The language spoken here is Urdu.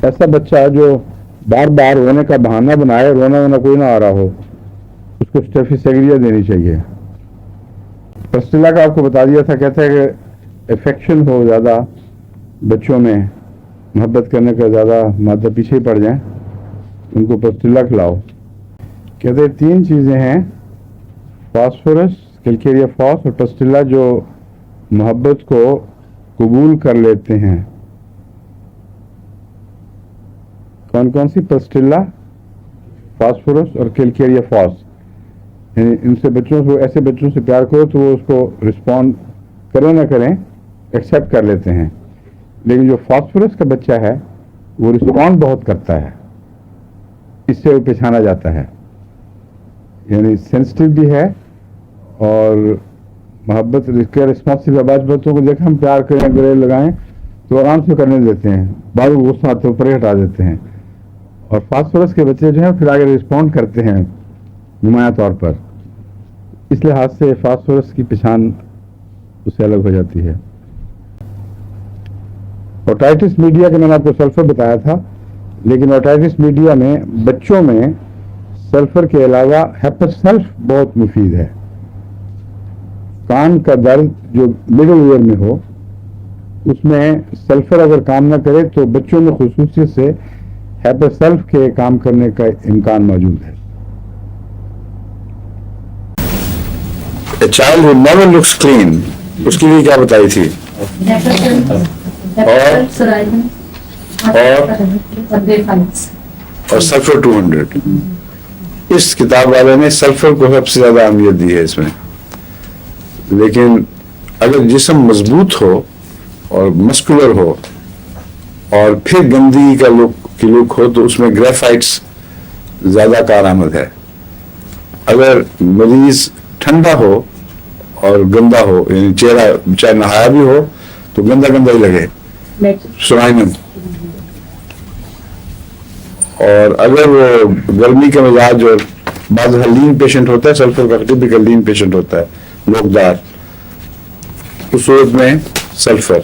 ایسا بچہ جو بار بار رونے کا بہانہ بنائے، رونا وونا کوئی نہ آ رہا ہو، اس کو اسٹیفیسیگریا دینی چاہیے۔ پسٹیلا کا آپ کو بتا دیا تھا، کہتا ہے کہ افیکشن ہو زیادہ بچوں میں، محبت کرنے کا زیادہ مادہ پیچھے ہی پڑ جائیں، ان کو پسٹیلا کھلاؤ۔ کہتے ہیں 3 چیزیں ہیں، فاسفورس، کیلکیریا فاس اور پسٹیلا، جو محبت کو قبول کر لیتے ہیں۔ کون کون سی؟ پسٹیلا، فاسفورس اور کیلکیریا فاس۔ یعنی ان سے بچوں کو، ایسے بچوں سے پیار کرو تو وہ اس کو رسپونڈ کریں نہ کریں ایکسیپٹ کر لیتے ہیں، لیکن جو فاسفورس کا بچہ ہے وہ رسپونڈ بہت کرتا ہے، اس سے وہ پہچانا جاتا ہے، یعنی سینسٹیو بھی ہے اور محبت کے رسپانسو۔ بعض بچوں کو دیکھیں ہم پیار کریں، گلے لگائیں تو آرام سے کرنے دیتے ہیں، بعض غصہ آتے اوپر ہٹا دیتے ہیں، اور فاسفورس کے بچے جو ہیں پھر آگے رسپونڈ کرتے ہیں نمایاں طور پر۔ اس لحاظ سے فاسفورس کی پہچان اس سے الگ ہو جاتی ہے۔ اوٹائٹس میڈیا کا میں نے آپ کو سلفر بتایا تھا، لیکن اوٹائٹس میڈیا میں بچوں میں سلفر کے علاوہ ہیپر سلف بہت مفید ہے۔ کان کا درد جو مڈل ایئر میں ہو، اس میں سلفر اگر کام نہ کرے تو بچوں میں خصوصیت سے ہیپر سلف کے کام کرنے کا امکان موجود ہے۔ A child who never looks clean، اس کے لیے کیا بتائی تھی؟ اور سلفر 200۔ اس کتاب والے نے سلفر کو سب سے زیادہ اہمیت دی ہے اس میں، لیکن اگر جسم مضبوط ہو اور مسکولر ہو اور پھر گندگی کا لک ہو تو اس میں گریفائٹس زیادہ کارآمد ہے۔ اگر مریض ٹھنڈا ہو اور گندا ہو، یعنی چہرہ چاہے نہایا بھی ہو تو گندا گندا ہی لگے، سرائنم، اور اگر وہ گرمی کا مزاج اور بعض لین پیشنٹ ہوتا ہے، سلفر کا ٹپیکل لین پیشنٹ ہوتا ہے، لوکدار، اس صورت میں سلفر